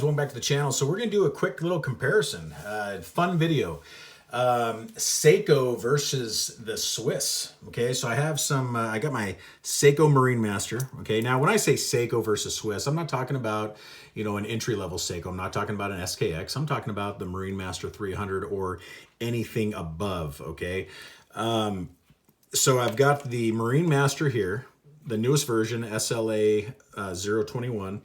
Welcome back to the channel. So we're going to do a quick little comparison, fun video. Seiko versus the Swiss. Okay, so I have some, I got my Seiko Marine Master. Okay, now when I say Seiko versus Swiss, I'm not talking about, an entry-level Seiko. I'm not talking about an SKX. I'm talking about the Marine Master 300 or anything above, okay? So I've got the Marine Master here, the newest version, SLA 021.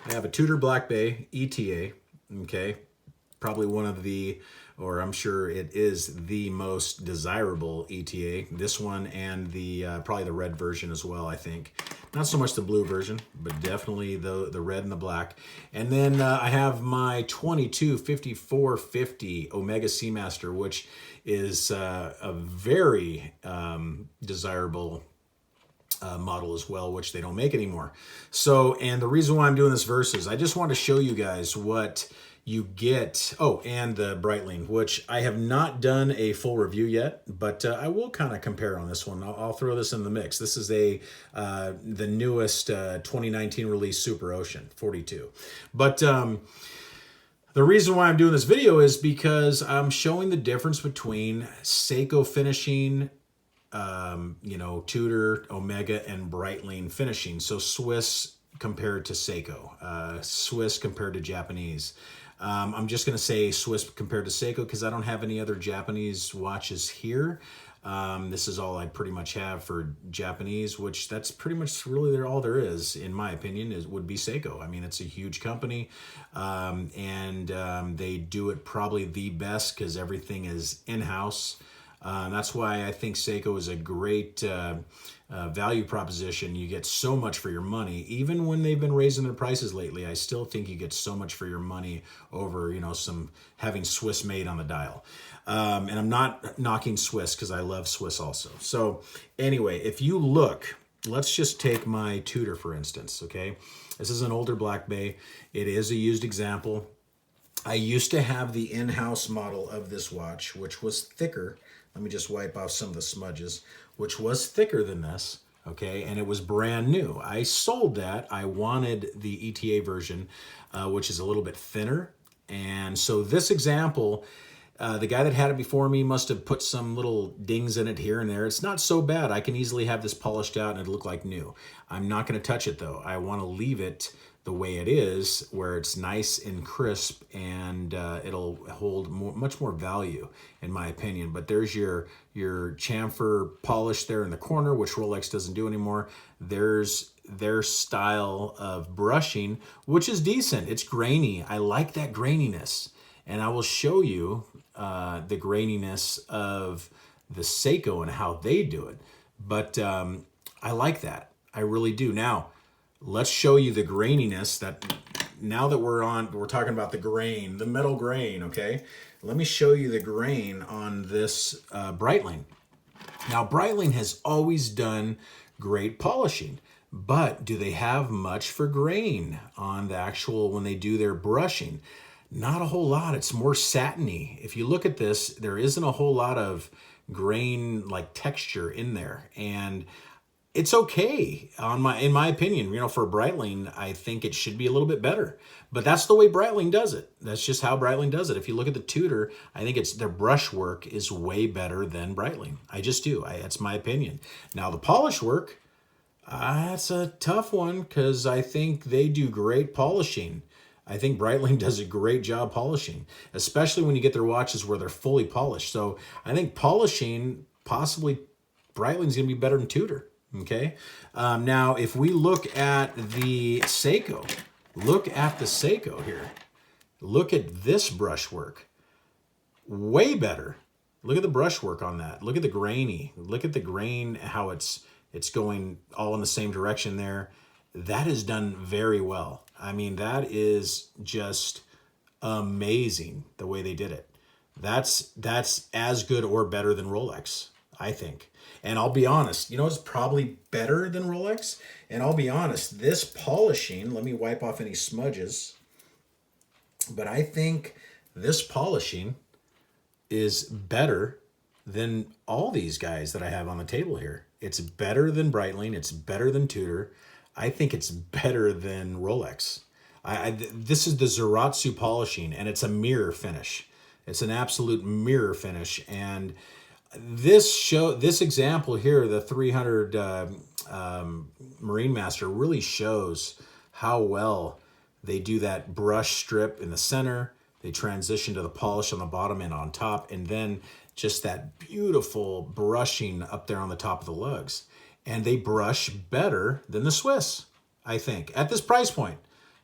I have a Tudor Black Bay ETA, okay? Probably one of the, or I'm sure it is the most desirable ETA. This one and the probably the red version as well, I think. Not so much the blue version, but definitely the red and the black. And then I have my 22-5450 Omega Seamaster, which is a very desirable model as well, which they don't make anymore. So, and the reason why I'm doing this versus, I just want to show you guys what you get. Oh, and the Breitling, which I have not done a full review yet, but I will kind of compare on this one. I'll throw this in the mix. This is the newest 2019 release Super Ocean 42. But the reason why I'm doing this video is because I'm showing the difference between Seiko finishing, Tudor, Omega, and Breitling finishing. So Swiss compared to Seiko, Swiss compared to Japanese. I'm just going to say Swiss compared to Seiko because I don't have any other Japanese watches here. This is all I pretty much have for Japanese, which that's pretty much really all there is, in my opinion, would be Seiko. I mean, it's a huge company, and they do it probably the best because everything is in-house. That's why I think Seiko is a great value proposition. You get so much for your money. Even when they've been raising their prices lately, I still think you get so much for your money over, some having Swiss made on the dial. And I'm not knocking Swiss because I love Swiss also. So anyway, if you look, let's just take my Tudor, for instance, okay? This is an older Black Bay. It is a used example. I used to have the in-house model of this watch, which was thicker. Let me just wipe off some of the smudges, which was thicker than this, okay? And it was brand new. I sold that. I wanted the ETA version, which is a little bit thinner. And so this example, the guy that had it before me must have put some little dings in it here and there. It's not so bad. I can easily have this polished out and it'll look like new. I'm not going to touch it though. I want to leave it the way it is, where it's nice and crisp, and it'll hold much more value, in my opinion. But there's your chamfer polish there in the corner, which Rolex doesn't do anymore. There's their style of brushing, which is decent. It's grainy. I like that graininess, and I will show you the graininess of the Seiko and how they do it. But I like that. I really do. Now, let's show you the graininess that now that we're talking about the grain, the metal grain, okay? Let me show you the grain on this Breitling. Now, Breitling has always done great polishing, but do they have much for grain on the actual, when they do their brushing? Not a whole lot. It's more satiny. If you look at this, there isn't a whole lot of grain like texture in there, and it's okay in my opinion. For Breitling, I think it should be a little bit better, but that's the way Breitling does it. That's just how Breitling does it. If you look at the Tudor, I think their brush work is way better than Breitling. I just do. That's my opinion. Now the polish work, that's a tough one because I think they do great polishing. I think Breitling does a great job polishing, especially when you get their watches where they're fully polished. So I think polishing, possibly Breitling's gonna be better than Tudor. Okay. Now, if we look at the Seiko, here. Look at this brushwork. Way better. Look at the brushwork on that. Look at the grainy. Look at the grain, how it's going all in the same direction there. That is done very well. I mean, that is just amazing the way they did it. That's as good or better than Rolex, I think. And I'll be honest, it's probably better than Rolex. And I'll be honest, this polishing, let me wipe off any smudges, but I think this polishing is better than all these guys that I have on the table here. It's better than Breitling. It's better than Tudor. I think it's better than Rolex. This is the Zaratsu polishing, and it's a mirror finish. It's an absolute mirror finish. And this example here, the 300 Marine Master, really shows how well they do that brush strip in the center. They transition to the polish on the bottom and on top, and then just that beautiful brushing up there on the top of the lugs. And they brush better than the Swiss, I think, at this price point.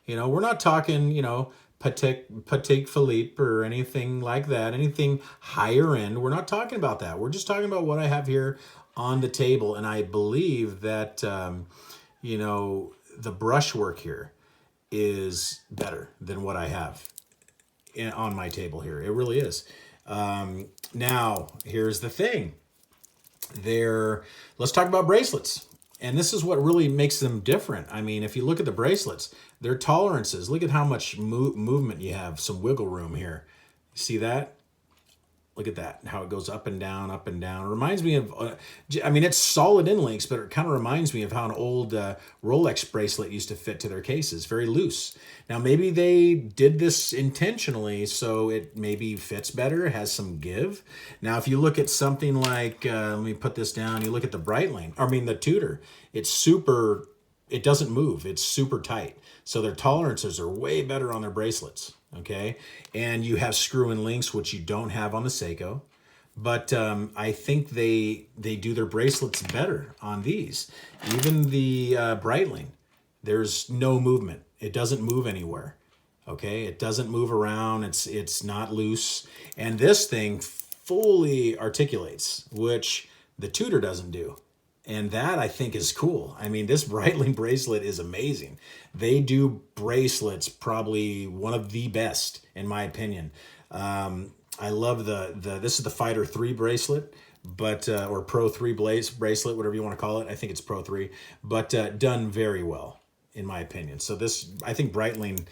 You know, we're not talking, you know, Patek Philippe or anything like that, anything higher end. We're not talking about that. We're just talking about what I have here on the table. And I believe that, you know, the brushwork here is better than what I have on my table here. It really is. Now, here's the thing. Let's talk about bracelets. And this is what really makes them different. I mean, if you look at the bracelets, their tolerances, look at how much movement you have, some wiggle room here. You see that? Look at that, how it goes up and down, up and down. It reminds me of, I mean, it's solid in links, but it kind of reminds me of how an old Rolex bracelet used to fit to their cases, very loose. Now, maybe they did this intentionally, so it maybe fits better, has some give. Now, if you look at something like, let me put this down, you look at the Breitling, I mean the Tudor, it's super, it doesn't move, it's super tight. So their tolerances are way better on their bracelets. Okay, and you have screw-in links, which you don't have on the Seiko, but I think they do their bracelets better on these. Even the Breitling, there's no movement. It doesn't move anywhere. Okay, it doesn't move around. It's not loose, and this thing fully articulates, which the Tudor doesn't do. And that, I think, is cool. I mean, this Breitling bracelet is amazing. They do bracelets probably one of the best, in my opinion. I love this is the Fighter 3 bracelet, but or Pro 3 bracelet, whatever you want to call it. I think it's Pro 3, but done very well, in my opinion. So this, I think Breitling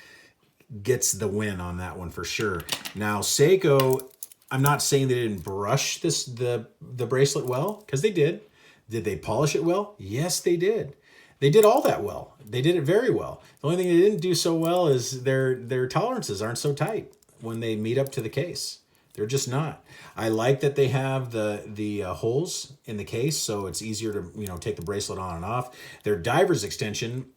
gets the win on that one for sure. Now, Seiko, I'm not saying they didn't brush the bracelet well, because they did. Did they polish it well? Yes, they did. They did all that well. They did it very well. The only thing they didn't do so well is their tolerances aren't so tight when they meet up to the case. They're just not. I like that they have the holes in the case, so it's easier to, you know, take the bracelet on and off. Their diver's extension,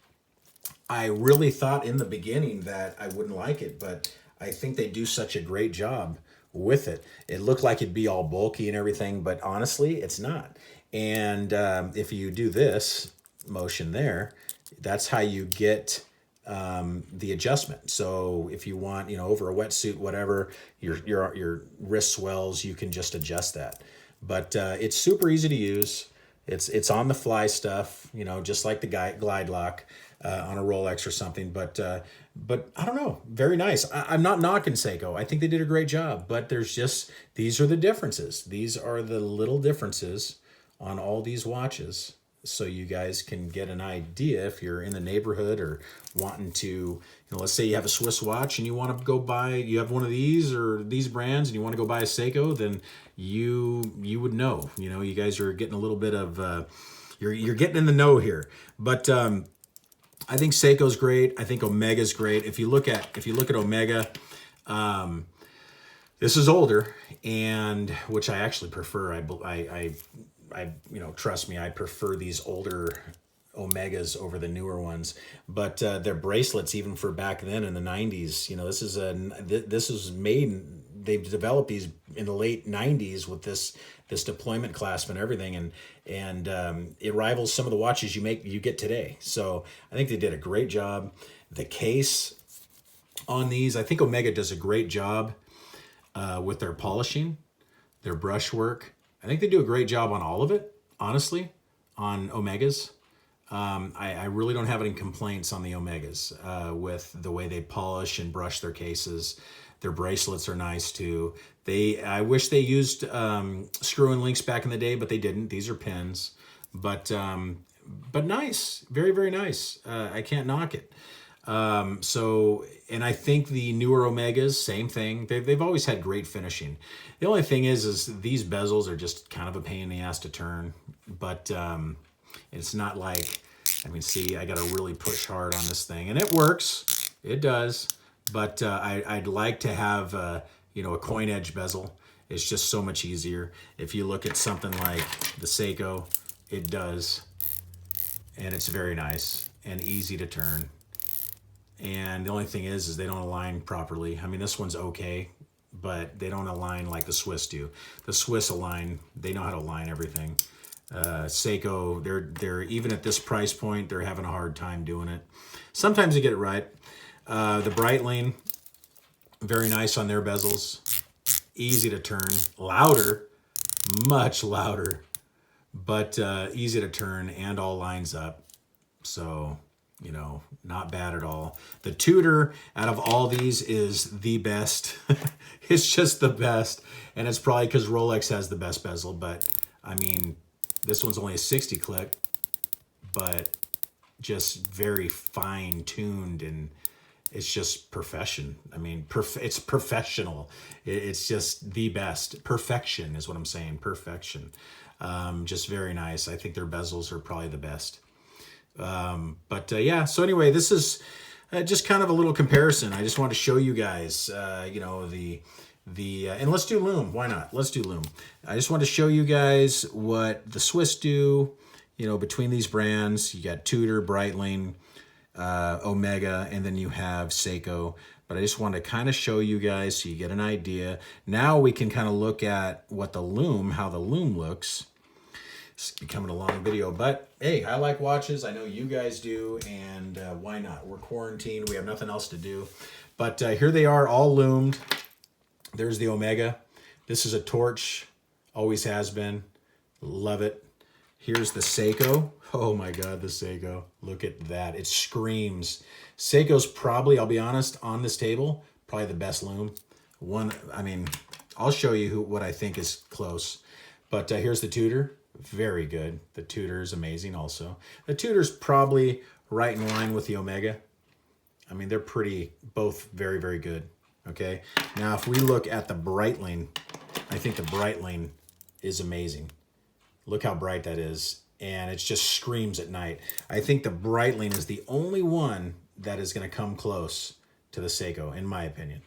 I really thought in the beginning that I wouldn't like it, but I think they do such a great job with it. It looked like it'd be all bulky and everything, but honestly, it's not. And if you do this motion there, that's how you get the adjustment. So if you want, you know, over a wetsuit, whatever, your wrist swells, you can just adjust that. But it's super easy to use. It's on the fly stuff, you know, just like the glide lock on a Rolex or something. But I don't know, very nice. I'm not knocking Seiko. I think they did a great job. But there's just, these are the differences. These are the little differences on all these watches, so you guys can get an idea if you're in the neighborhood or wanting to, you know, let's say you have a Swiss watch and you want to go buy, you have one of these or these brands and you want to go buy a Seiko, then you would know, you know, you guys are getting a little bit of, you're getting in the know here. But I think Seiko's great. I think Omega's great. If you look at Omega, this is older, and which I actually prefer. I you know, trust me, I prefer these older Omegas over the newer ones. But their bracelets, even for back then in the 90s, you know, this is made. They've developed these in the late 90s with this deployment clasp and everything, and it rivals some of the watches you get today. So I think they did a great job. The case on these, I think Omega does a great job with their polishing, their brushwork. I think they do a great job on all of it, honestly, on Omegas. I really don't have any complaints on the Omegas with the way they polish and brush their cases. Their bracelets are nice too. I wish they used screw-in links back in the day, but they didn't. These are pins, but nice, very, very nice. I can't knock it. And I think the newer Omegas, same thing. They've always had great finishing. The only thing is these bezels are just kind of a pain in the ass to turn, but it's not like, I mean, see, I got to really push hard on this thing, and it works. It does. But I'd like to have, you know, a coin edge bezel. It's just so much easier. If you look at something like the Seiko, it does. And it's very nice and easy to turn. And the only thing is they don't align properly. I mean, this one's okay, but they don't align like the Swiss do. The Swiss align, they know how to align everything. Seiko, they're even at this price point, they're having a hard time doing it. Sometimes they get it right. The Breitling, very nice on their bezels. Easy to turn, louder, much louder, but easy to turn and all lines up. So, you know, not bad at all. The Tudor out of all these is the best. It's just the best. And it's probably because Rolex has the best bezel. But, I mean, this one's only a 60 click, but just very fine-tuned, and it's just perfection. I mean, it's professional. It's just the best. Perfection is what I'm saying. Perfection. Just very nice. I think their bezels are probably the best. Yeah, so anyway, this is just kind of a little comparison. I just want to show you guys, you know, and let's do Lume. Why not? Let's do Lume. I just want to show you guys what the Swiss do, you know, between these brands. You got Tudor, Breitling, Omega, and then you have Seiko. But I just want to kind of show you guys so you get an idea. Now we can kind of look at what the Lume, how the Lume looks. It's becoming a long video, but hey, I like watches. I know you guys do, and why not? We're quarantined. We have nothing else to do. But here they are, all loomed. There's the Omega. This is a torch. Always has been. Love it. Here's the Seiko. Oh my God, the Seiko. Look at that. It screams. Seiko's probably, I'll be honest, on this table, probably the best Lume. I mean, I'll show you what I think is close. But here's the Tudor. Very good. The Tudor is amazing also. The Tudor's probably right in line with the Omega. I mean, they're both very, very good. Okay. Now, if we look at the Breitling, I think the Breitling is amazing. Look how bright that is. And it just screams at night. I think the Breitling is the only one that is going to come close to the Seiko, in my opinion.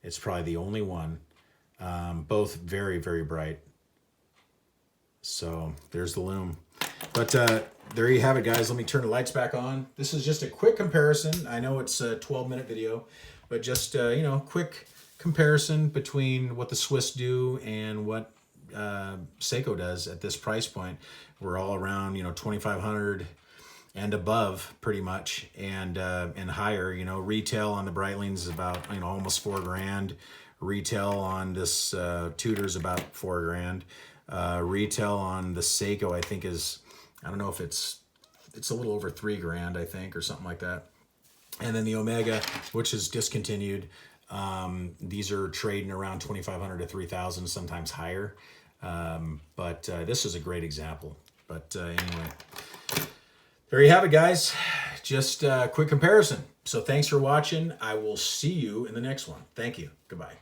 It's probably the only one. Both very, very bright. So there's the Lume. But there you have it, guys. Let me turn the lights back on. This is just a quick comparison. I know it's a 12-minute video, but just, you know, quick comparison between what the Swiss do and what Seiko does at this price point. We're all around, you know, 2,500 and above pretty much, and higher. You know, retail on the Breitlings is about, you know, almost $4,000. Retail on this Tudor is about $4,000. Retail on the Seiko, I think, is, I don't know if it's a little over $3,000, I think, or something like that. And then the Omega, which is discontinued, these are trading around 2,500 to 3,000, sometimes higher. But this is a great example. But anyway, there you have it, guys. Just a quick comparison. So thanks for watching. I will see you in the next one. Thank you. Goodbye.